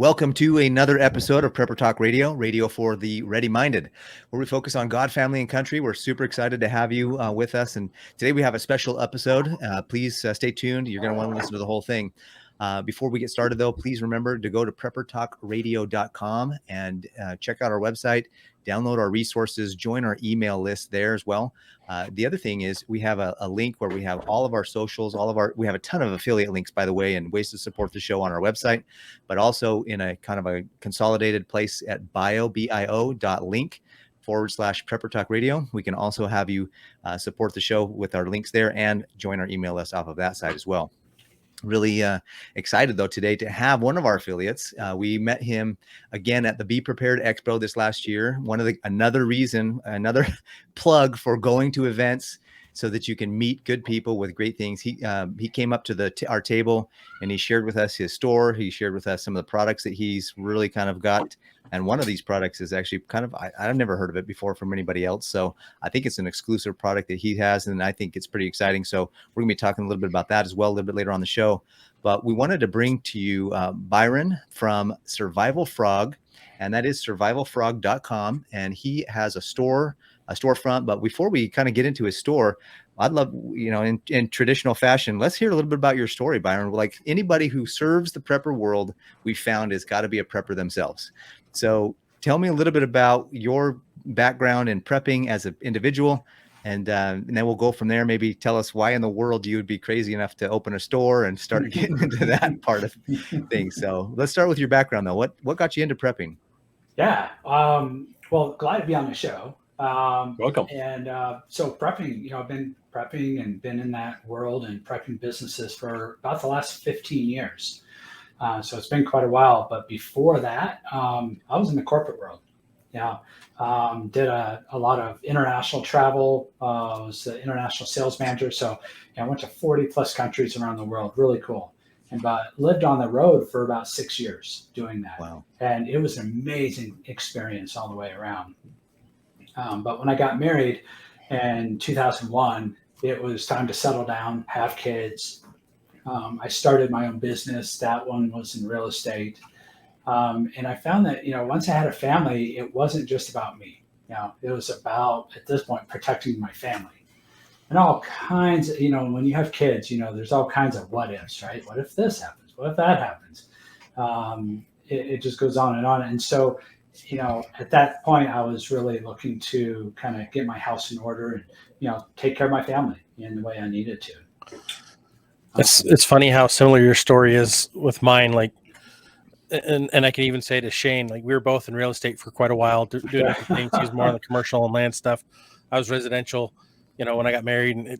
Welcome to another episode of Prepper Talk Radio, radio for the ready-minded, where we focus on God, family, and country. We're super excited to have you with us. And today we have a special episode. Please stay tuned. You're going to want to listen to the whole thing. Before we get started, though, please remember to go to preppertalkradio.com and check out our website, download our resources, join our email list there as well. The other thing is we have a link where we have all of our socials, we have a ton of affiliate links, by the way, and ways to support the show on our website, but also in a kind of a consolidated place at bio.link/Prepper Talk Radio. We can also have you support the show with our links there and join our email list off of that side as well. Really excited, though, today to have one of our affiliates. We met him again at the Be Prepared Expo this last year. Another plug for going to events so that you can meet good people with great things. He came up to our table and he shared with us his store. He shared with us some of the products that he's really kind of got. And one of these products is actually I've never heard of it before from anybody else. So I think it's an exclusive product that he has, and I think it's pretty exciting. So we're gonna be talking a little bit about that as well a little bit later on the show. But we wanted to bring to you Byron from Survival Frog, and that is survivalfrog.com. And he has a storefront. But before we kind of get into his store, I'd love, in traditional fashion, let's hear a little bit about your story, Byron. Like anybody who serves the prepper world, we found has got to be a prepper themselves. So tell me a little bit about your background in prepping as an individual, and then we'll go from there. Maybe tell us why in the world you would be crazy enough to open a store and start getting into that part of things. So let's start with your background, though. What got you into prepping? Yeah. Well, glad to be on the show. Welcome. And so prepping, I've been prepping and been in that world and prepping businesses for about the last 15 years. So it's been quite a while. But before that, I was in the corporate world. Yeah. Did a lot of international travel. I was the international sales manager. So I went to 40 plus countries around the world. Really cool. But lived on the road for about 6 years doing that. Wow. And it was an amazing experience all the way around. But when I got married in 2001, it was time to settle down, have kids. I started my own business. That one was in real estate. And I found that, once I had a family, it wasn't just about me. It was about, at this point, protecting my family. And all kinds of, when you have kids, there's all kinds of what ifs, right? What if this happens? What if that happens? It just goes on and on. And so, at that point, I was really looking to kind of get my house in order and, take care of my family in the way I needed to. It's funny how similar your story is with mine. Like, and I can even say to Shane, like we were both in real estate for quite a while, doing different things. He was more on the commercial and land stuff. I was residential, when I got married. And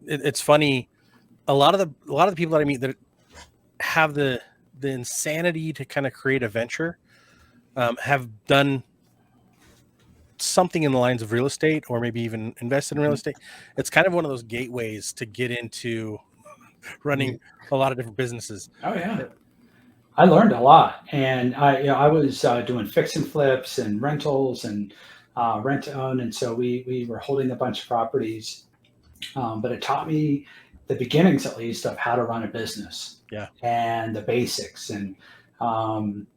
it's funny. A lot of the people that I meet that have the insanity to kind of create a venture, have done something in the lines of real estate or maybe even invested in real estate. It's kind of one of those gateways to get into running a lot of different businesses. Oh yeah. I learned a lot, and I was doing fix and flips and rentals and rent to own. And so we were holding a bunch of properties, but it taught me the beginnings, at least, of how to run a business. Yeah. And the basics. And, and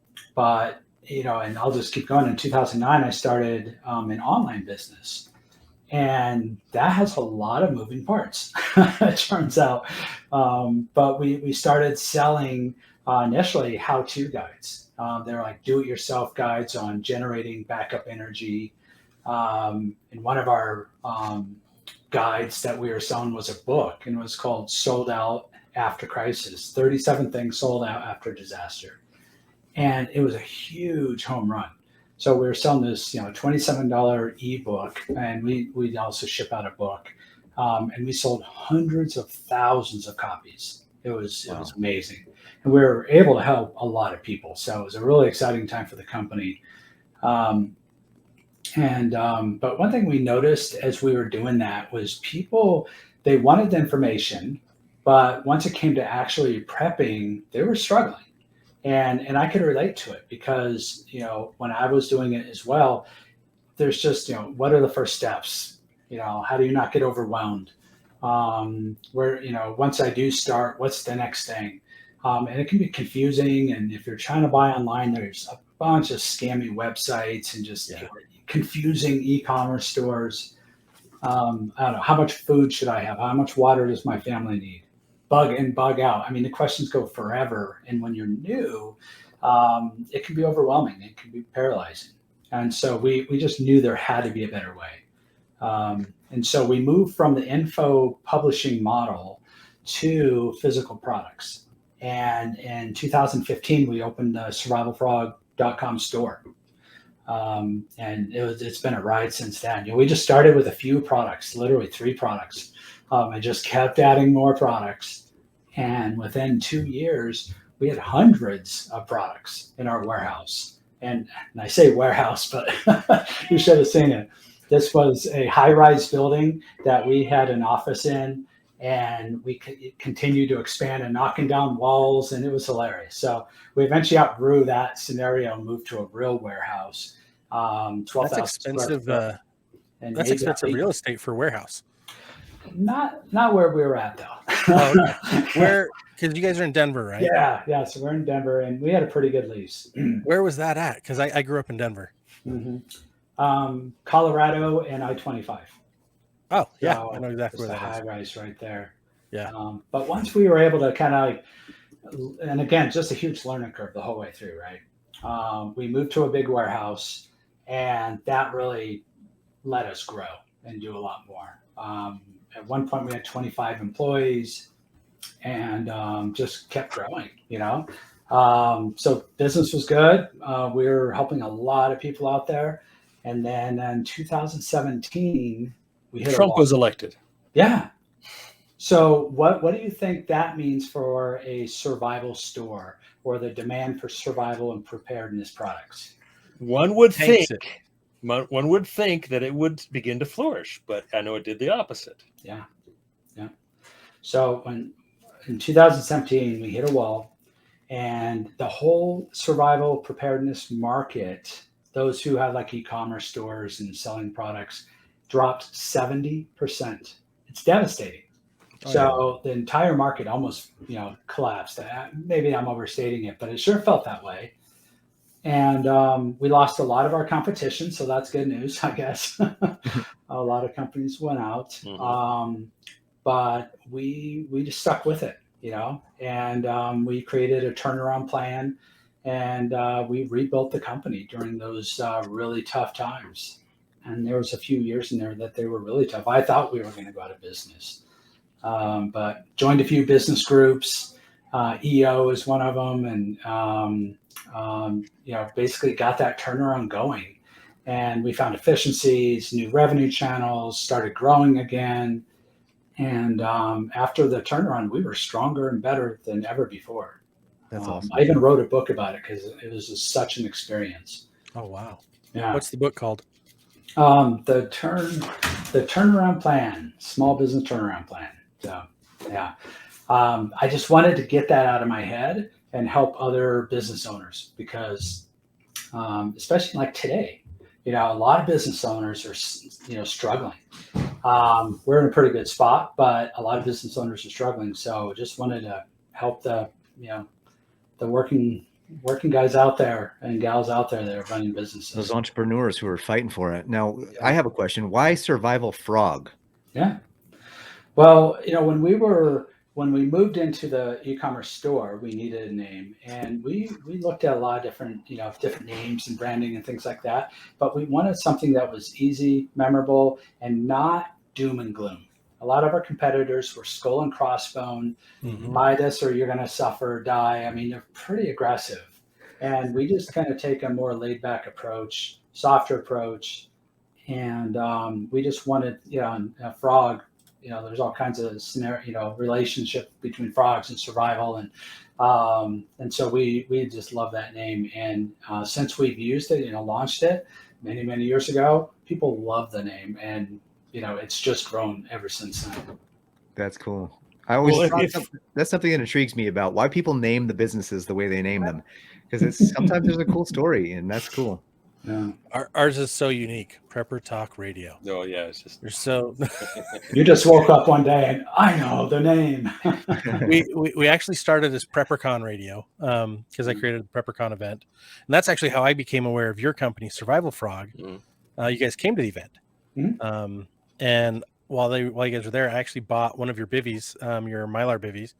I'll just keep going. In 2009, I started an online business, and that has a lot of moving parts, it turns out. But we started selling initially how-to guides. They're like do-it-yourself guides on generating backup energy. And one of our guides that we were selling was a book, and it was called Sold Out After Crisis, 37 Things Sold Out After Disaster. And it was a huge home run. So we were selling this, $27 ebook, and we'd also ship out a book. And we sold hundreds of thousands of copies. It was amazing. And we were able to help a lot of people. So it was a really exciting time for the company. But one thing we noticed as we were doing that was people, they wanted the information, but once it came to actually prepping, they were struggling. And I could relate to it because, when I was doing it as well, there's just, what are the first steps? How do you not get overwhelmed? Once I do start, what's the next thing? And it can be confusing. And if you're trying to buy online, there's a bunch of scammy websites and just confusing e-commerce stores. I don't know, how much food should I have? How much water does my family need? Bug in, bug out. I mean, the questions go forever. And when you're new, it can be overwhelming. It can be paralyzing. And so we just knew there had to be a better way. And so we moved from the info publishing model to physical products. And in 2015, we opened the survivalfrog.com store. And it's been a ride since then. We just started with a few products, literally 3 products. I just kept adding more products. And within 2 years, we had hundreds of products in our warehouse. And I say warehouse, but you should have seen it. This was a high-rise building that we had an office in, and we continued to expand and knocking down walls, and it was hilarious. So we eventually outgrew that scenario and moved to a real warehouse. 12,000 That's expensive. And That's expensive real estate for a warehouse. Not where we were at though. Oh, okay. Where? Because you guys are in Denver, right? Yeah. So we're in Denver, and we had a pretty good lease. Where was that at? Because I grew up in Denver. Mm-hmm. Colorado and I-25. Oh, yeah, So I know exactly where that high is. rise right there. Yeah. But once we were able to kind of, and again, just a huge learning curve the whole way through, right? We moved to a big warehouse, and that really let us grow and do a lot more. At one point, we had 25 employees, and just kept growing, So business was good. We were helping a lot of people out there. And then in 2017, we hit Trump was elected. Yeah. So what do you think that means for a survival store or the demand for survival and preparedness products? One would think that it would begin to flourish, but I know it did the opposite. Yeah. So in 2017, we hit a wall, and the whole survival preparedness market, those who have like e-commerce stores and selling products, dropped 70%. It's devastating. The entire market almost, collapsed. Maybe I'm overstating it, but it sure felt that way. And we lost a lot of our competition, so that's good news, I guess. A lot of companies went out, but we just stuck with it, and we created a turnaround plan, and we rebuilt the company during those really tough times. And there was a few years in there that they were really tough. I thought we were going to go out of business, but joined a few business groups. EO is one of them, and basically got that turnaround going. And we found efficiencies, new revenue channels, started growing again. And after the turnaround, we were stronger and better than ever before. That's awesome. I even wrote a book about it because it was just such an experience. Oh, wow. Yeah. What's the book called? The turnaround plan, small business turnaround plan. So, yeah. I just wanted to get that out of my head and help other business owners because, especially like today, a lot of business owners are, struggling. We're in a pretty good spot, but a lot of business owners are struggling. So just wanted to help the working guys out there and gals out there that are running businesses. Those entrepreneurs who are fighting for it. Now, I have a question. Why Survival Frog? Yeah. Well, when we moved into the e-commerce store, we needed a name, and we looked at a lot of different names and branding and things like that. But we wanted something that was easy, memorable, and not doom and gloom. A lot of our competitors were skull and crossbone, buy this or you're going to suffer, die. I mean, they're pretty aggressive. And we just kind of take a more laid back approach, softer approach. And we just wanted, a frog, there's all kinds of scenario, relationship between frogs and survival. And so we just love that name. And since we've used it, launched it many, many years ago, people love the name. And it's just grown ever since then. That's cool. I always that's something that intrigues me about why people name the businesses the way they name them, because sometimes there's a cool story, and that's cool. Yeah. Ours is so unique. Prepper Talk Radio. Oh yeah, it's just You're so You just woke up one day and I know the name. we actually started as PrepperCon Radio because I created a PrepperCon event, and that's actually how I became aware of your company, Survival Frog. You guys came to the event, and while you guys were there, I actually bought one of your bivvies, your Mylar bivvies,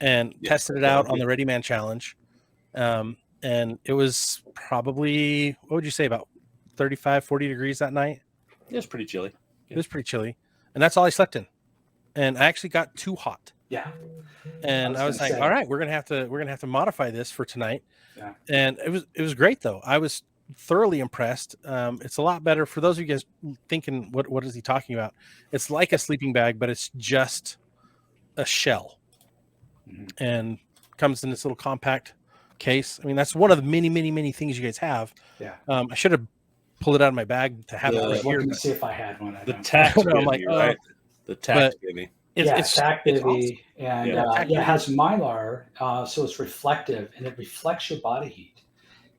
and tested it out on the Ready Man Challenge. And it was probably, what would you say, about 35, 40 degrees that night? it was pretty chilly. It was pretty chilly, and that's all I slept in. And I actually got too hot. Yeah. And I was like, all right, we're gonna have to modify this for tonight. Yeah. And it was great though. I was thoroughly impressed. It's a lot better for those of you guys thinking, what is he talking about? It's like a sleeping bag, but it's just a shell, and comes in this little compact case. I mean, that's one of the many things you guys have. Yeah. I should have pulled it out of my bag to have it right here. Looking to see if I had one. The tax I'm like, right? The tax bivvy. It's tack bivvy, awesome. and it has Mylar, so it's reflective and it reflects your body heat.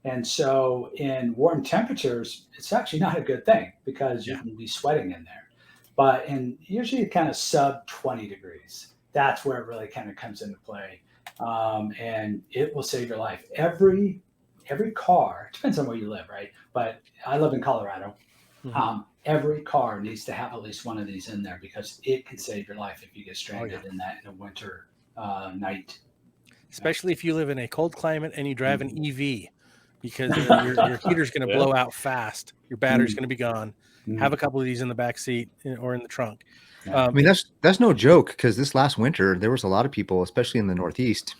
And so in warm temperatures, it's actually not a good thing because you can be sweating in there. But in usually kind of sub 20 degrees, that's where it really kind of comes into play. And it will save your life. Every car, it depends on where you live, right? But I live in Colorado. Every car needs to have at least one of these in there because it can save your life if you get stranded in a winter night. Especially if you live in a cold climate and you drive an EV, because your heater's going to blow out fast. Your battery's going to be gone. Have a couple of these in the back seat or in the trunk. I mean, that's no joke, because this last winter there was a lot of people, especially in the Northeast,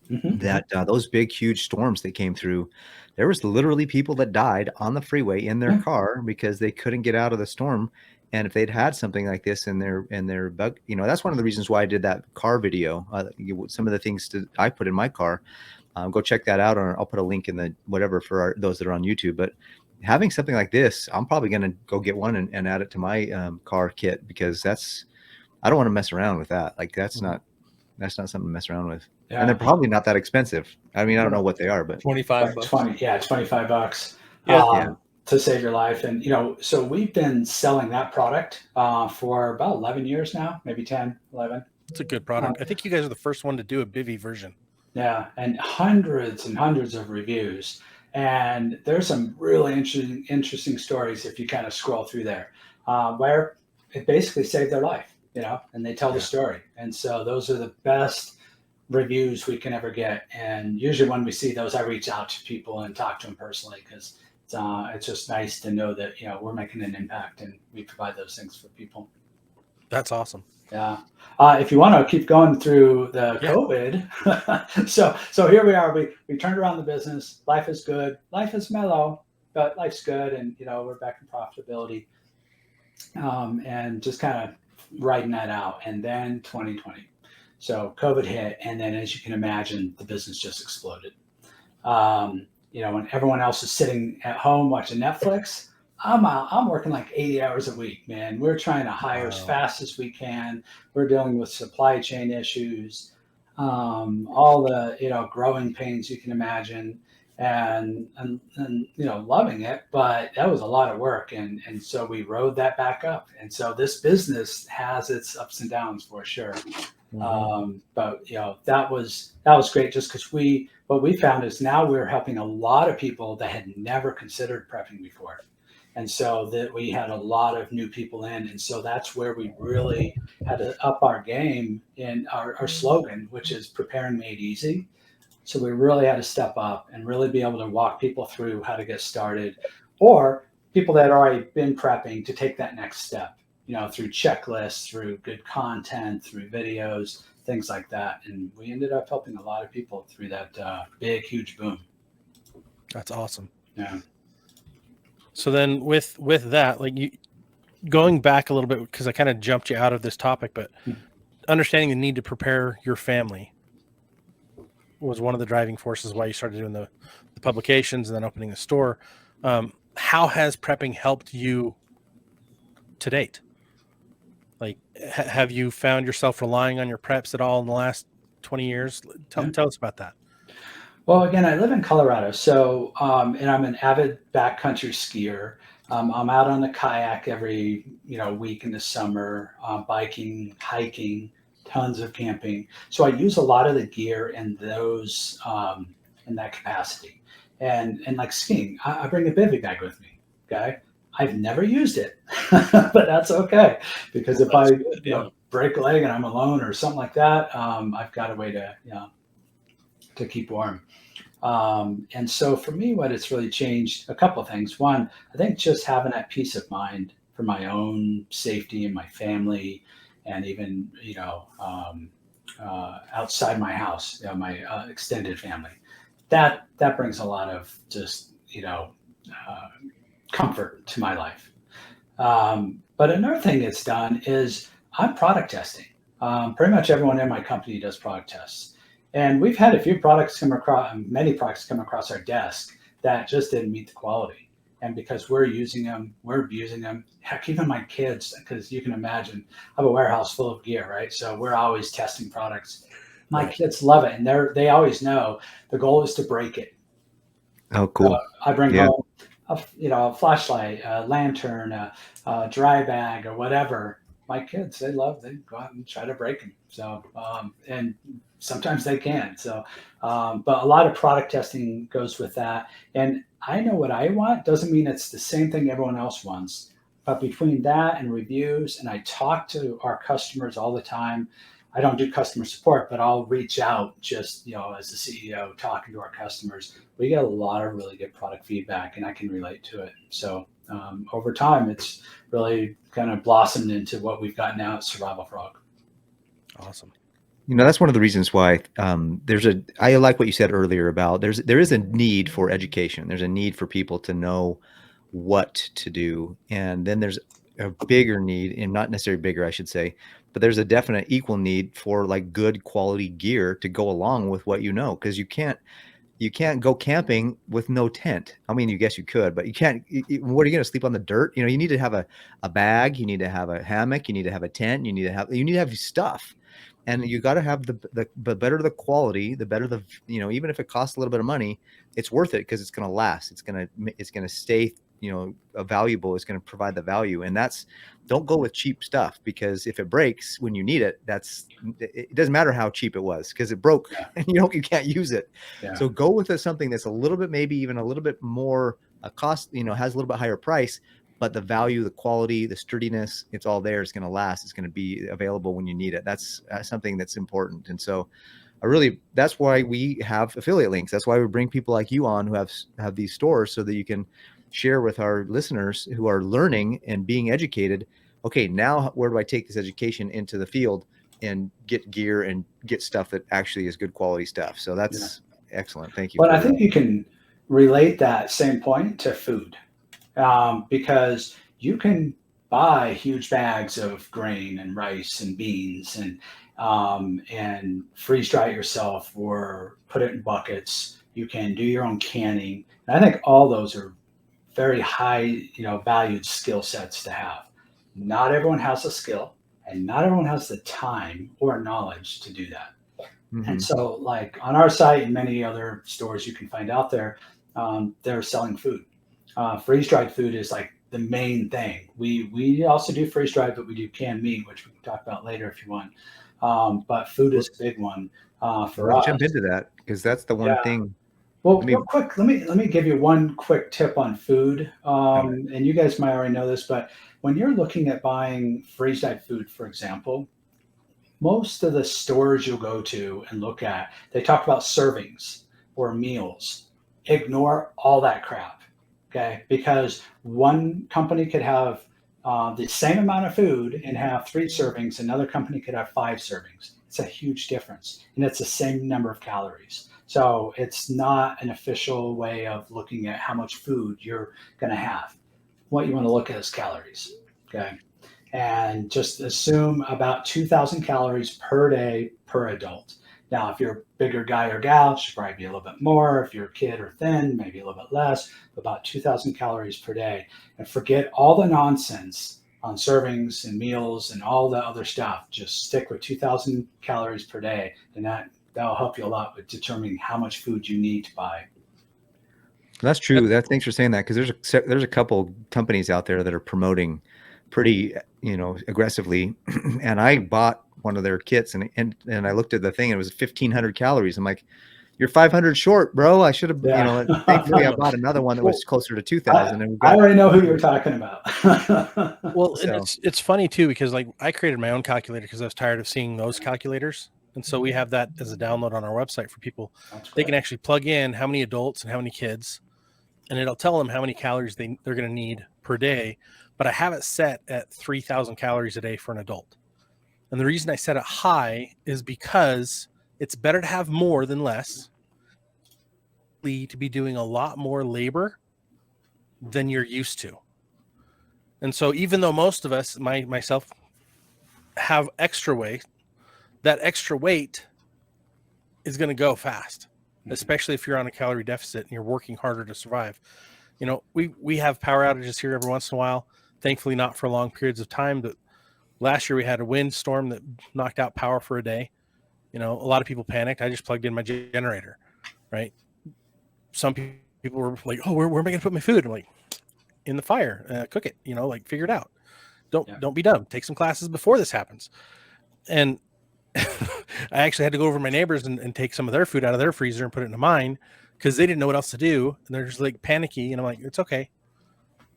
that those big, huge storms that came through, there was literally people that died on the freeway in their car because they couldn't get out of the storm. And if they'd had something like this in their bug, that's one of the reasons why I did that car video. Some of the things I put in my car, go check that out, or I'll put a link in the whatever for those that are on YouTube. But having something like this, I'm probably going to go get one and add it to my car kit, because I don't want to mess around with that. Like that's not something to mess around with. Yeah. And they're probably not that expensive. I mean, I don't know what they are, but $25. $25. Yeah. To save your life. And, so we've been selling that product for about 11 years now, maybe 10, 11. It's a good product. I think you guys are the first one to do a bivvy version. Yeah. And hundreds of reviews. And there's some really interesting stories if you kind of scroll through there, where it basically saved their life, and they tell the story. And so those are the best reviews we can ever get. And usually when we see those, I reach out to people and talk to them personally, because it's just nice to know that, we're making an impact and we provide those things for people. That's awesome. Yeah. If you want to keep going through the COVID, so here we are. We turned around the business. Life is good. Life is mellow, but life's good, and we're back in profitability, and just kind of riding that out. And then 2020, so COVID hit, and then as you can imagine, the business just exploded. When everyone else is sitting at home watching Netflix, I'm working like 80 hours a week, man. We're trying to hire as fast as we can. We're dealing with supply chain issues, all the, growing pains you can imagine, and loving it. But that was a lot of work. And so we rode that back up. And so this business has its ups and downs for sure. But that was great, just because what we found is now we're helping a lot of people that had never considered prepping before. And so that we had a lot of new people in. And so that's where we really had to up our game in our slogan, which is preparing made easy. So we really had to step up and really be able to walk people through how to get started, or people that had already been prepping to take that next step, through checklists, through good content, through videos, things like that. And we ended up helping a lot of people through that big, huge boom. That's awesome. Yeah. So then with that, like going back a little bit, because I kind of jumped you out of this topic, but understanding the need to prepare your family was one of the driving forces why you started doing the publications and then opening the store. How has prepping helped you to date? Like, have you found yourself relying on your preps at all in the last 20 years? Tell us about that. Well, again, I live in Colorado, so and I'm an avid backcountry skier. I'm out on the kayak every week in the summer, biking, hiking, tons of camping. So I use a lot of the gear in those in that capacity, and like skiing, I bring a bivy bag with me. Okay, I've never used it, but that's okay because if I That's good. Yeah. break a leg and I'm alone or something like that, I've got a way to to keep warm. And so for me, what it's really changed, a couple of things. One, I think just having that peace of mind for my own safety and my family, and even outside my house, my extended family. That brings a lot of just uh, comfort to my life. But another thing it's done is I'm product testing. Pretty much everyone in my company does product tests. And we've had a few products come across, many products come across our desk that just didn't meet the quality. And because we're using them, we're abusing them. Heck, even my kids, because you can imagine, I have a warehouse full of gear, right? So we're always testing products. My Right. kids love it, and they always know the goal is to break it. Oh, cool. I bring Yeah. home a flashlight, a lantern, a dry bag, or whatever. My kids, they go out and try to break them. So, and sometimes they can. So, but a lot of product testing goes with that. And I know what I want. Doesn't mean it's the same thing everyone else wants. But between that and reviews, and I talk to our customers all the time. I don't do customer support, but I'll reach out just, as the CEO talking to our customers. We get a lot of really good product feedback, and I can relate to it. So over time, it's really kind of blossomed into what we've got now at Survival Frog. Awesome. That's one of the reasons why I like what you said earlier about there is a need for education. There's a need for people to know what to do. And then there's a bigger need, and not necessarily bigger, I should say, but there's a definite equal need for like good quality gear to go along with what because you can't go camping with no tent. I mean, you guess you could, but you can't. What are you going to sleep on the dirt? You need to have a bag. You need to have a hammock. You need to have a tent. You need to have stuff, and you got to have the better the quality, the better the even if it costs a little bit of money, it's worth it because it's going to last. It's going to stay valuable. It's going to provide the value, and don't go with cheap stuff because if it breaks when you need it, it doesn't matter how cheap it was because it broke and you can't use it. Yeah. So go with something that's a little bit, maybe even a little bit more cost, has a little bit higher price, but the value, the quality, the sturdiness, it's all there. It's going to last. It's going to be available when you need it. That's something that's important. And so that's why we have affiliate links. That's why we bring people like you on who have these stores so that you can share with our listeners who are learning and being educated. Okay, now where do I take this education into the field and get gear and get stuff that actually is good quality stuff? So that's excellent. Thank you. But I think you can relate that same point to food because you can buy huge bags of grain and rice and beans and freeze dry it yourself or put it in buckets. You can do your own canning. And I think all those are very high, valued skill sets to have. Not everyone has the skill, and not everyone has the time or knowledge to do that. Mm-hmm. And so, like on our site and many other stores you can find out there, they're selling food. Freeze dried food is like the main thing. We also do freeze dried, but we do canned meat, which we can talk about later if you want. But food is a big one for us. Jump into that because that's the one thing. Well, real quick, let me give you one quick tip on food. And you guys might already know this, but when you're looking at buying freeze dried food, for example, most of the stores you'll go to and look at, they talk about servings or meals. Ignore all that crap, okay? Because one company could have the same amount of food and have 3 servings, another company could have 5 servings. It's a huge difference, and it's the same number of calories. So it's not an official way of looking at how much food you're going to have. What you want to look at is calories, okay? And just assume about 2,000 calories per day per adult. Now, if you're a bigger guy or gal, it should probably be a little bit more. If you're a kid or thin, maybe a little bit less, about 2,000 calories per day. And forget all the nonsense on servings and meals and all the other stuff. Just stick with 2,000 calories per day, and that that'll help you a lot with determining how much food you need to buy. That's true. Thanks for saying that, because there's a couple companies out there that are promoting pretty, aggressively, and I bought one of their kits, and I looked at the thing, and it was 1,500 calories. I'm like, you're 500 short, bro. I should have, thankfully I bought another one that was closer to 2,000. And I already know who you're talking about. Well, and it's funny too, because like I created my own calculator because I was tired of seeing those calculators. And so we have that as a download on our website for people. They can actually plug in how many adults and how many kids, and it'll tell them how many calories they're going to need per day. But I have it set at 3,000 calories a day for an adult. And the reason I set it high is because it's better to have more than less, to be doing a lot more labor than you're used to. And so even though most of us, myself, have extra weight, that extra weight is going to go fast, especially if you're on a calorie deficit and you're working harder to survive. We have power outages here every once in a while, thankfully not for long periods of time. But last year we had a windstorm that knocked out power for a day. A lot of people panicked. I just plugged in my generator, right? Some people were like, oh, where am I going to put my food? I'm like, in the fire, cook it, figure it out. Don't be dumb. Take some classes before this happens. And I actually had to go over to my neighbors and take some of their food out of their freezer and put it into mine because they didn't know what else to do. And they're just like panicky. And I'm like, it's okay.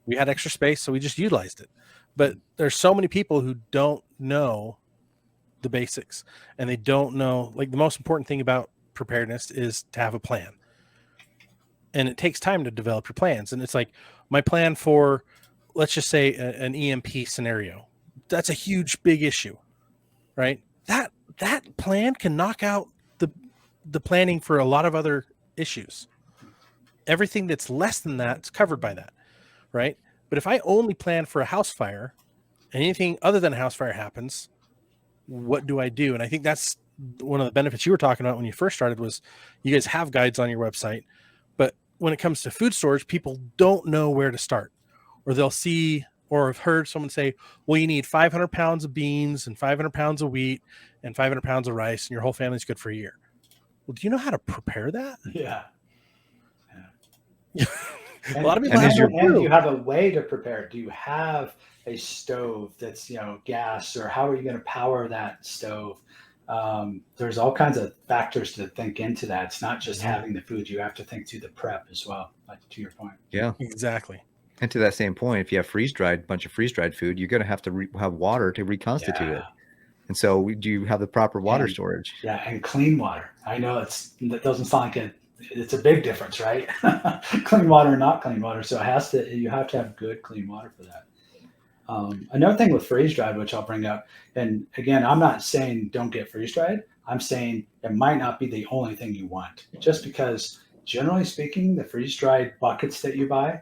We had extra space, so we just utilized it. But there's so many people who don't know the basics, and they don't know, like, the most important thing about preparedness is to have a plan. And it takes time to develop your plans. And it's like my plan for, let's just say, an EMP scenario. That's a huge, big issue, right? That plan can knock out the planning for a lot of other issues. Everything that's less than that is covered by that, right? But if I only plan for a house fire and anything other than a house fire happens, what do I do? And I think that's one of the benefits you were talking about when you first started, was you guys have guides on your website. But when it comes to food storage, people don't know where to start, or they'll see or have heard someone say, well, you need 500 pounds of beans and 500 pounds of wheat and 500 pounds of rice, and your whole family's good for a year. Well, do you know how to prepare that? Yeah. A lot of people do you have a way to prepare? Do you have a stove that's, gas, or how are you going to power that stove? There's all kinds of factors to think into that. It's not just having the food. You have to think through the prep as well, like, to your point. Yeah, exactly. And to that same point, if you have bunch of freeze-dried food, you're going to have to have water to reconstitute it. And so do you have the proper water storage? Yeah, and clean water. I know that doesn't sound like it's a big difference, right? Clean water and not clean water. So you have to have good clean water for that. Another thing with freeze-dried, which I'll bring up, and again, I'm not saying don't get freeze-dried. I'm saying it might not be the only thing you want, just because generally speaking, the freeze-dried buckets that you buy,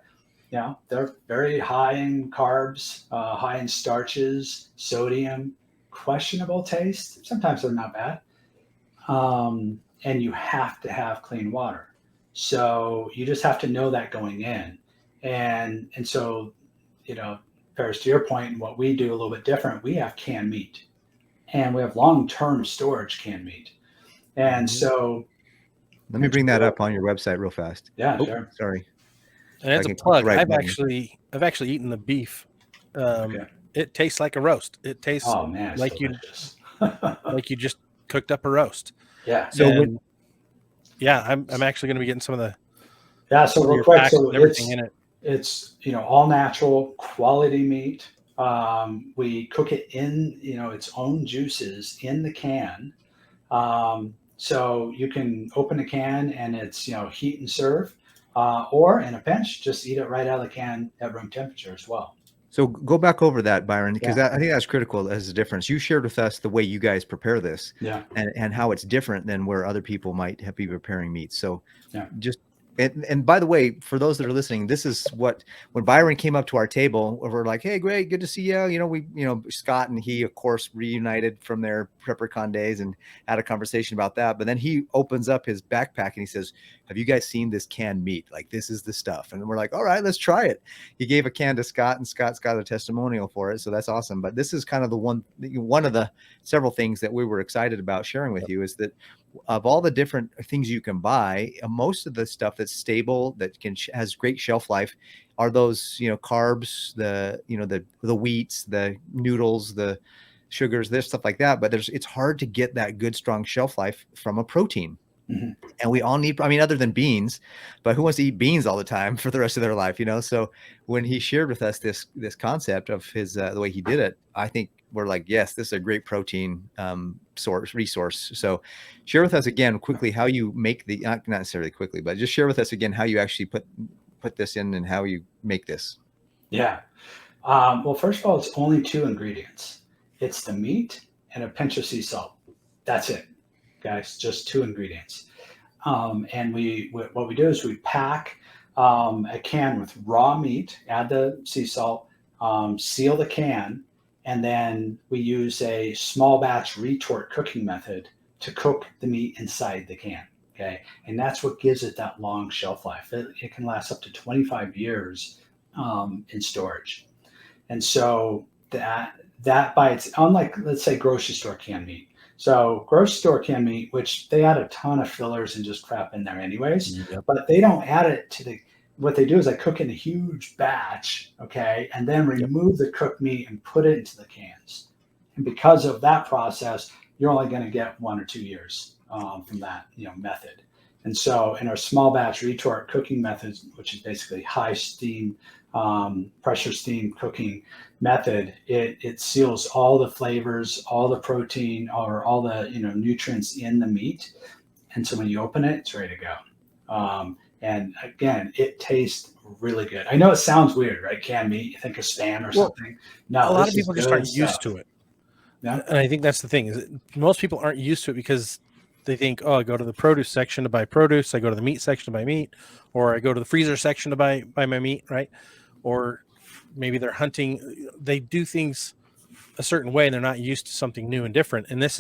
they're very high in carbs, high in starches, sodium, questionable taste. Sometimes they're not bad. And you have to have clean water. So you just have to know that going in. And so, Paris, to your point, and what we do a little bit different, we have canned meat, and we have long-term storage canned meat. And so let me bring that up on your website real fast. Yeah, sure. Sorry. And as a plug, I've actually eaten the beef. It tastes like a roast. It tastes like you just cooked up a roast. Yeah. So I'm actually going to be getting some of the So real quick, so everything in it. It's all natural, quality meat. We cook it in its own juices in the can. So you can open a can and it's heat and serve, or in a pinch, just eat it right out of the can at room temperature as well. So go back over that, Byron, because I think that's critical as a difference. You shared with us the way you guys prepare this, and how it's different than where other people might be preparing meat. So just. And by the way, for those that are listening, this is when Byron came up to our table, we're like, hey, great, good to see you. Scott and he, of course, reunited from their PrepperCon days and had a conversation about that. But then he opens up his backpack and he says, have you guys seen this canned meat? Like, this is the stuff. And we're like, all right, let's try it. He gave a can to Scott, and Scott's got a testimonial for it. So that's awesome. But this is kind of one of the several things that we were excited about sharing with you, is that of all the different things you can buy, most of the stuff that's stable, that has great shelf life, are those, carbs, the wheats, the noodles, the sugars, this stuff like that. But it's hard to get that good, strong shelf life from a protein. Mm-hmm. And we all need, other than beans, but who wants to eat beans all the time for the rest of their life, So when he shared with us this concept of his, the way he did it, I think we're like, yes, this is a great protein resource. So share with us again quickly how you make not necessarily quickly, but just share with us again how you actually put this in and how you make this. Yeah. Well, first of all, it's only 2 ingredients. It's the meat and a pinch of sea salt. That's it, guys. Just 2 ingredients. And what we do is we pack a can with raw meat, add the sea salt, seal the can, and then we use a small batch retort cooking method to cook the meat inside the can. Okay, and that's what gives it that long shelf life. It can last up to 25 years in storage. And so that by its, unlike, let's say, grocery store canned meat. So grocery store canned meat, which they add a ton of fillers and just crap in there anyways, but they don't add it to what they do is they cook in a huge batch, okay, and then remove the cooked meat and put it into the cans. And because of that process, you're only going to get 1 or 2 years from that, method. And so in our small batch retort cooking methods, which is basically high steam, pressure steam cooking method, it seals all the flavors, all the protein, or all the nutrients in the meat. And so when you open it, it's ready to go. And again, it tastes really good. I know it sounds weird, right? Canned meat, you think of Spam or something. No, a lot of people just aren't used to it. Yeah. And I think that's the thing, is that most people aren't used to it because they think, oh, I go to the produce section to buy produce, I go to the meat section to buy meat, or I go to the freezer section to buy my meat, right? Or maybe they're hunting. They do things a certain way and they're not used to something new and different. And this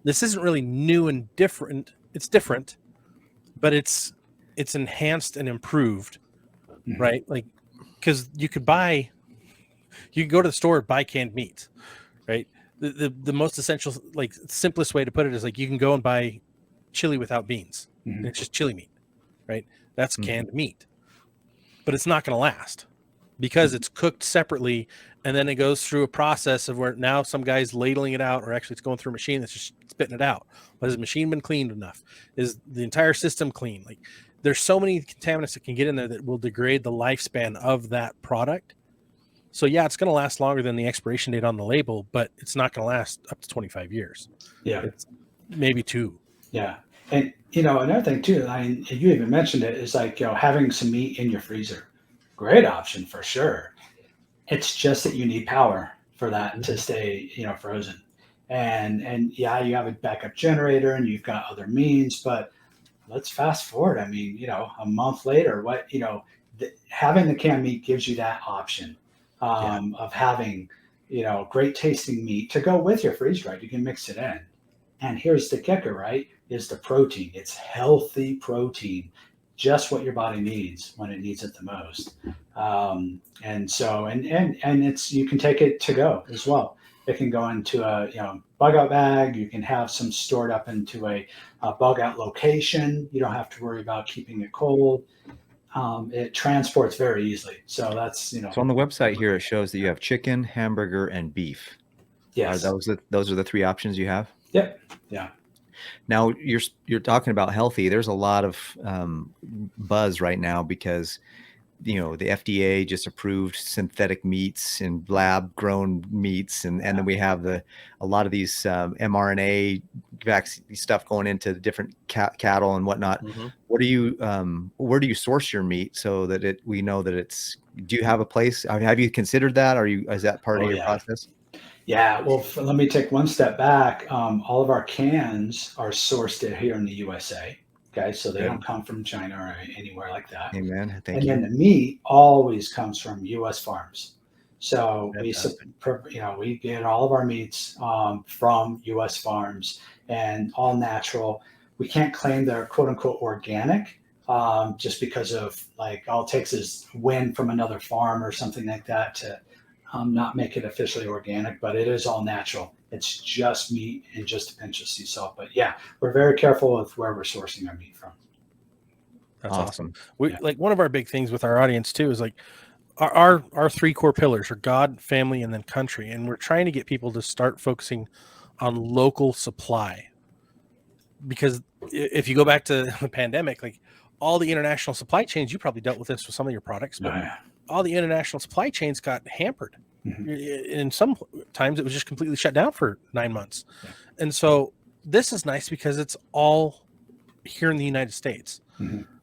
isn't really new and different. It's different, but it's enhanced and improved, right? Like, because you could go to the store, buy canned meat, right? The most essential, like, simplest way to put it is like you can go and buy chili without beans. And it's just chili meat, right? That's canned meat, but it's not going to last because it's cooked separately, and then it goes through a process of where now some guy's ladling it out, or actually it's going through a machine that's just spitting it out. But has the machine been cleaned enough? Is the entire system clean? Like, there's so many contaminants that can get in there that will degrade the lifespan of that product. So yeah, it's going to last longer than the expiration date on the label, but it's not going to last up to 25 years. Yeah. It's maybe 2. Yeah. And, another thing too, you even mentioned it, is like, having some meat in your freezer. Great option for sure. It's just that you need power for that to stay, frozen. And yeah, you have a backup generator and you've got other means, but let's fast forward. A month later, having the canned meat gives you that option of having, great tasting meat to go with your freeze dried. You can mix it in. And here's the kicker, right? Is the protein. It's healthy protein, just what your body needs when it needs it the most. And so, and it's, you can take it to go as well. It can go into a, bug out bag. You can have some stored up into a bug out location. You don't have to worry about keeping it cold. It transports very easily. So that's, So on the website here, it shows that you have chicken, hamburger, and beef. Yes. Those are the 3 options you have? Yep. Yeah. Now you're talking about healthy. There's a lot of buzz right now because the FDA just approved synthetic meats and lab grown meats, and then we have a lot of these mRNA vaccine stuff going into different cattle and whatnot. What do you where do you source your meat so that we know that it's? Do you have a place? Have you considered that? Is that part of your process? Yeah, well, let me take one step back. All of our cans are sourced here in the USA. Okay, so they don't come from China or anywhere like that. Amen. Thank you. And then the meat always comes from U.S. farms. So we get all of our meats from U.S. farms and all natural. We can't claim they're quote unquote organic just because of like all it takes is wind from another farm or something like that to not make it officially organic, but it is all natural. It's just meat and just a pinch of sea salt. But yeah, we're very careful with where we're sourcing our meat from. That's awesome. Yeah. Like one of our big things with our audience too is like our three core pillars are God, family, and then country. And we're trying to get people to start focusing on local supply. Because if you go back to the pandemic, like all the international supply chains, you probably dealt with this with some of your products, but all the international supply chains got hampered. And sometimes it was just completely shut down for 9 months. Yeah. And so this is nice because it's all here in the United States,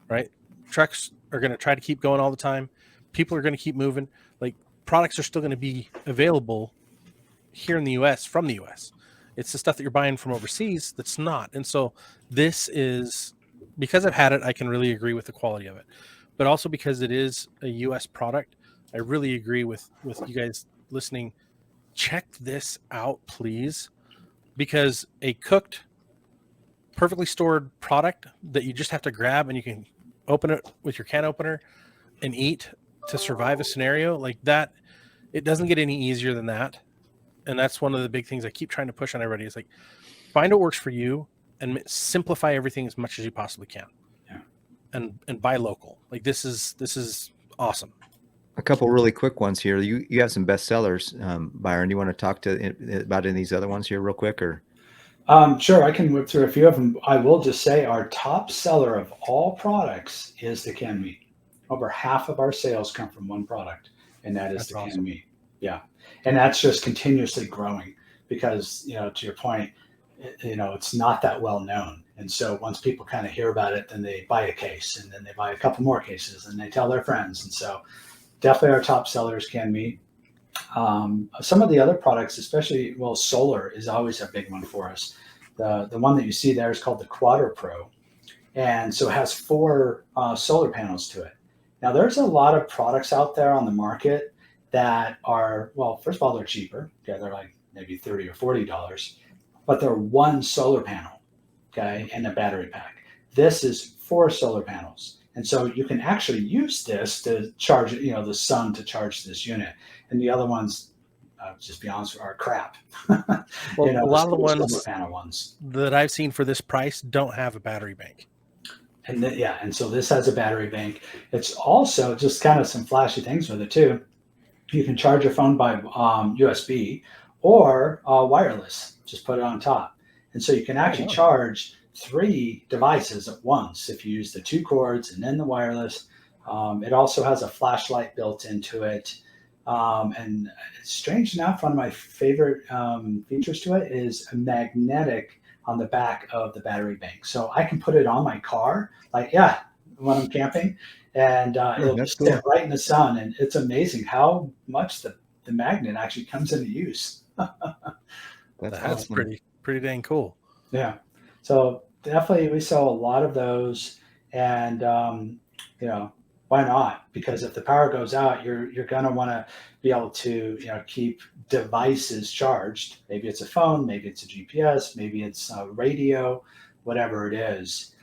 right? Trucks are going to try to keep going all the time. People are going to keep moving. Like products are still going to be available here in the US from the US. It's the stuff that you're buying from overseas that's not. And so this is, because I've had it, I can really agree with the quality of it. But also because it is a US product, I really agree with you guys listening. Check this out, please. Because a cooked, perfectly stored product that you just have to grab and you can open it with your can opener and eat to survive a scenario like that, it doesn't get any easier than that. And that's one of the big things I keep trying to push on everybody is like, find what works for you and simplify everything as much as you possibly can. Yeah. And buy local. Like this is awesome. A couple really quick ones here. You have some bestsellers, Byron. Do you want to talk about any of these other ones here real quick, or? Sure, I can whip through a few of them. I will just say our top seller of all products is the canned meat. Over half of our sales come from one product, and that is the canned meat. Yeah. And that's just continuously growing because, to your point, it's not that well known. And so once people kind of hear about it, then they buy a case and then they buy a couple more cases and they tell their friends. And so definitely our top seller is canned meat. Some of the other products, especially, solar is always a big one for us. The one that you see there is called the Quadra Pro. And so it has 4 solar panels to it. Now, there's a lot of products out there on the market that are, first of all, they're cheaper. Okay, they're like maybe $30 or $40, but they're one solar panel, okay, and a battery pack. This is 4 solar panels. And so you can actually use this to charge, the sun to charge this unit. And the other ones, just be honest, are crap. Well, a lot of the ones, solar panel ones that I've seen for this price don't have a battery bank. And and so this has a battery bank. It's also just kind of some flashy things with it too. You can charge your phone by USB or wireless. Just put it on top. And so you can actually charge 3 devices at once if you use the 2 cords and then the wireless. It also has a flashlight built into it. And strange enough, one of my favorite features to it is a magnetic on the back of the battery bank. So I can put it on my car, when I'm camping, and it'll just sit right in the sun. And it's amazing how much the magnet actually comes into use. That's awesome. pretty dang cool. Yeah. So definitely we sell a lot of those, and why not? Because if the power goes out, you're going to want to be able to keep devices charged. Maybe it's a phone, maybe it's a GPS, maybe it's a radio, whatever it is.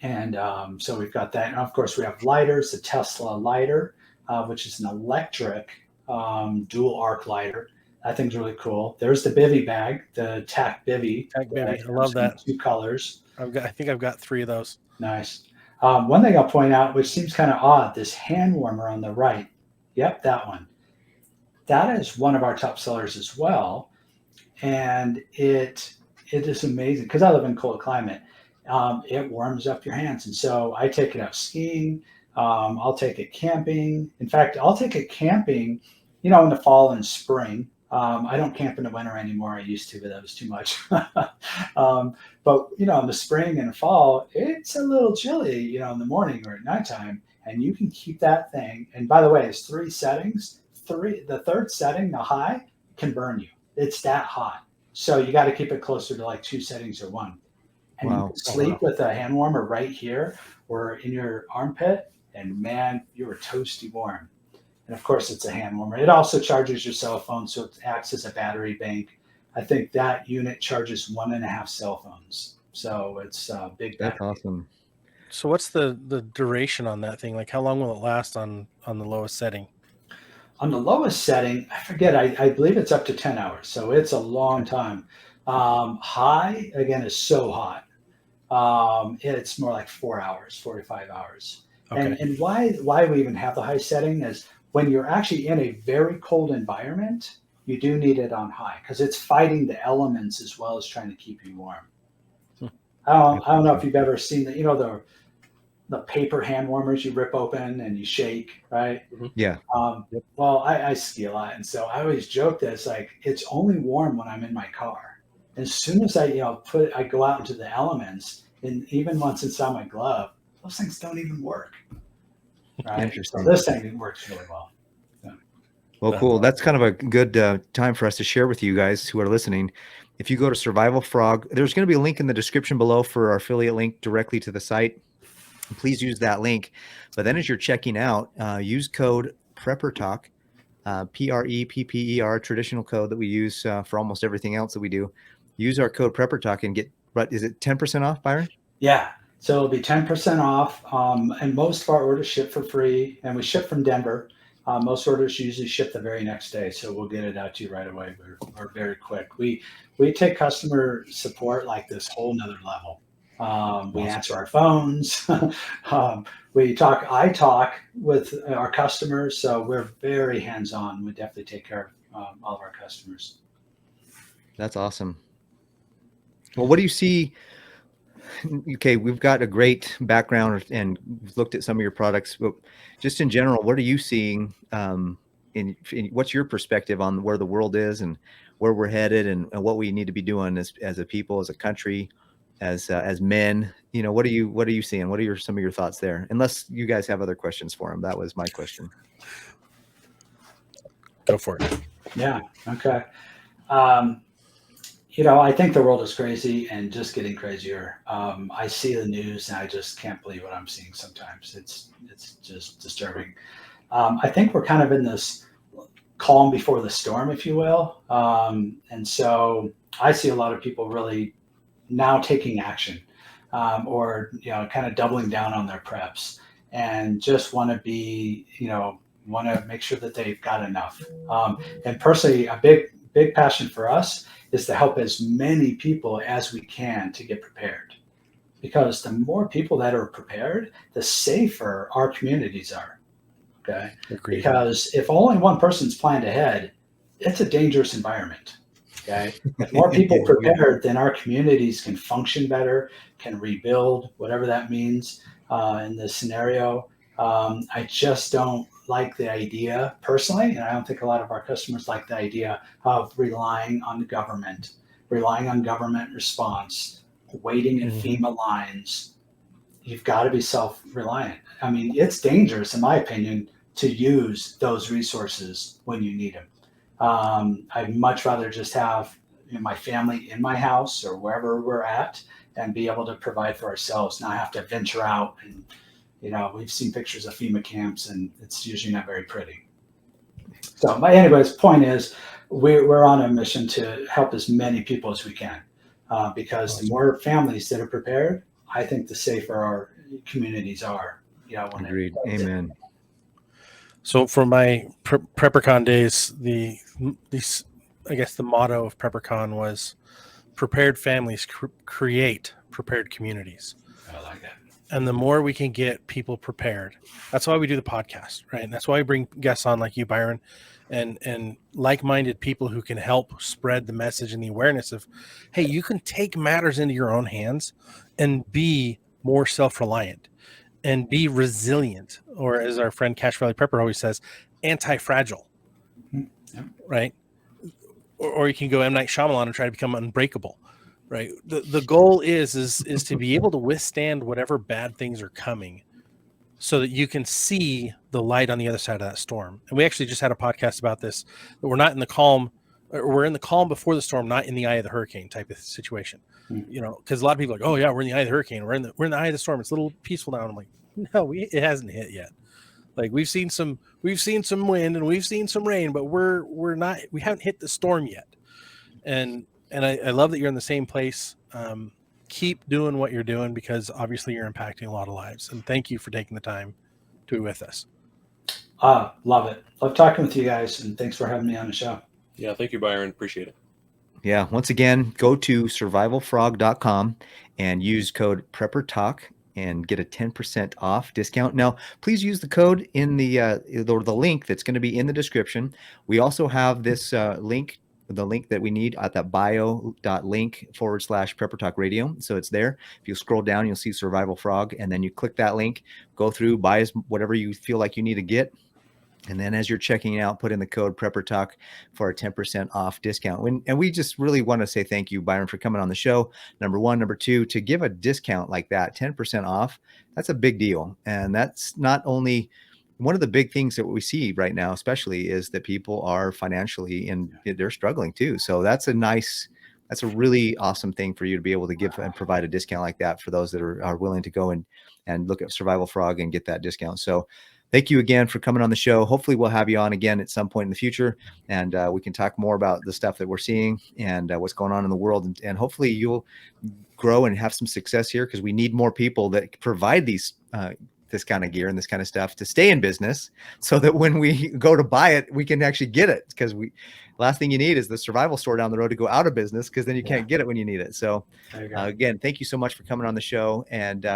And so we've got that. And of course, we have lighters, the Tesla lighter, which is an electric dual arc lighter. That thing's really cool. There's the bivy bag, the tack bivy. Tack bivy. I love that. 2 colors. I think I've got 3 of those. Nice. One thing I'll point out, which seems kind of odd, this hand warmer on the right. Yep, that one. That is one of our top sellers as well. And it is amazing because I live in cold climate. It warms up your hands. And so I take it out skiing. I'll take it camping. In fact, I'll take it camping, in the fall and spring. I don't camp in the winter anymore. I used to, but that was too much. But, in the spring and fall, it's a little chilly, in the morning or at nighttime, and you can keep that thing. And by the way, it's 3 settings. The third setting, the high, can burn you. It's that hot. So you got to keep it closer to like 2 settings or 1. And you can sleep with a hand warmer right here or in your armpit, and man, you're toasty warm. And of course, it's a hand warmer. It also charges your cell phone, so it acts as a battery bank. I think that unit charges 1.5 cell phones. So it's a big battery. That's awesome. So what's the duration on that thing? Like how long will it last on the lowest setting? On the lowest setting, I forget, I believe it's up to 10 hours. So it's a long time. High, again, is so hot. It's more like 4 hours, 45 hours. Okay. And why we even have the high setting is when you're actually in a very cold environment, you do need it on high because it's fighting the elements as well as trying to keep you warm. I don't know if you've ever seen the paper hand warmers you rip open and you shake, right? Yeah. Well, I ski a lot, and so I always joke that it's only warm when I'm in my car. As soon as I go out into the elements, and even once inside my glove, those things don't even work. Right? Interesting. So this thing works really well. Well, cool. That's kind of a good time for us to share with you guys who are listening. If you go to Survival Frog, there's going to be a link in the description below for our affiliate link directly to the site. Please use that link. But then as you're checking out, use code PrepperTalk, PREPPER, traditional code that we use for almost everything else that we do. Use our code PrepperTalk and get, is it 10% off, Byron? Yeah. So it'll be 10% off. And most of our orders ship for free. And we ship from Denver. Most orders usually ship the very next day. So we'll get it out to you right away. We're very quick. We take customer support like this whole nother level. We answer our phones. I talk with our customers, so we're very hands-on. We definitely take care of all of our customers. That's awesome. Well, what do you see? Okay, we've got a great background and looked at some of your products, but just in general, what are you seeing? In what's your perspective on where the world is and where we're headed, and what we need to be doing as a people, as a country, as men? What are you seeing? What are some of your thoughts there? Unless you guys have other questions for him. That was my question. Go for it. Yeah. Okay. I think the world is crazy and just getting crazier. I see the news and I just can't believe what I'm seeing sometimes. It's just disturbing. I think we're kind of in this calm before the storm, if you will. And so I see a lot of people really now taking action, or kind of doubling down on their preps, and just want to make sure that they've got enough. And personally, a big passion for us is to help as many people as we can to get prepared, because the more people that are prepared, the safer our communities are. Okay. Agreed. Because if only one person's planned ahead, it's a dangerous environment. Okay. If more people prepared, then our communities can function better, can rebuild, whatever that means in this scenario. I just don't like the idea personally, and I don't think a lot of our customers like the idea of relying on government response, waiting in FEMA lines. You've got to be self-reliant. I mean, it's dangerous, in my opinion, to use those resources when you need them. I'd much rather just have my family in my house or wherever we're at and be able to provide for ourselves, not have to venture out. And, we've seen pictures of FEMA camps and it's usually not very pretty. So anyways, point is we're on a mission to help as many people as we can, because the more families that are prepared, I think the safer our communities are. Agreed. Amen. So for my PrepperCon days, I guess the motto of PrepperCon was prepared families create prepared communities. I like that. And the more we can get people prepared, that's why we do the podcast, right? And that's why we bring guests on like you, Byron, and like-minded people who can help spread the message and the awareness of, hey, you can take matters into your own hands and be more self-reliant and be resilient, or as our friend Cache Valley Prepper always says, anti-fragile, right? Or you can go M. Night Shyamalan and try to become unbreakable, right? The goal is to be able to withstand whatever bad things are coming so that you can see the light on the other side of that storm. And we actually just had a podcast about this, that we're not in the calm, or we're in the calm before the storm, not in the eye of the hurricane type of situation. Because a lot of people are like, oh yeah, we're in the eye of the hurricane. We're in the eye of the storm. It's a little peaceful now. And I'm like, no, it hasn't hit yet. Like we've seen some wind and we've seen some rain, but we haven't hit the storm yet. And I love that you're in the same place. keep doing what you're doing, because obviously you're impacting a lot of lives. And thank you for taking the time to be with us. Love it. Love talking with you guys, and thanks for having me on the show. Yeah, thank you, Byron. Appreciate it. Yeah. Once again, go to survivalfrog.com and use code PrepperTalk and get a 10% off discount. Now, please use the code in the link that's going to be in the description. We also have this link, the link that we need at that bio.link/Prepper Talk Radio. So it's there. If you scroll down, you'll see Survival Frog, and then you click that link, go through, buy whatever you feel like you need to get. And then as you're checking out, put in the code Prepper Talk for a 10% off discount. And we just really want to say thank you, Byron, for coming on the show. Number one. Number two, to give a discount like that, 10% off, that's a big deal. And that's not only one of the big things that we see right now, especially, is that people are financially and they're struggling too. So that's a really awesome thing for you to be able to give and provide a discount like that for those that are willing to go and look at Survival Frog and get that discount. So thank you again for coming on the show. Hopefully we'll have you on again at some point in the future, and we can talk more about the stuff that we're seeing and what's going on in the world. And hopefully you'll grow and have some success here, because we need more people that provide these this kind of gear and this kind of stuff to stay in business, so that when we go to buy it, we can actually get it. Because last thing you need is the survival store down the road to go out of business, because then you can't get it when you need it. So again, thank you so much for coming on the show. And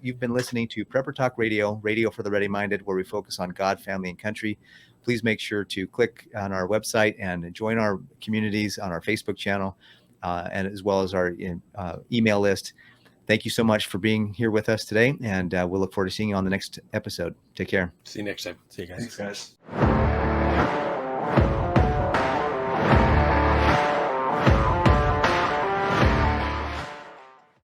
you've been listening to Prepper Talk Radio, radio for the ready-minded, where we focus on God, family, and country. Please make sure to click on our website and join our communities on our Facebook channel, and as well as our email list. Thank you so much for being here with us today, and we'll look forward to seeing you on the next episode. Take care. See you next time. See you guys. Thanks, guys.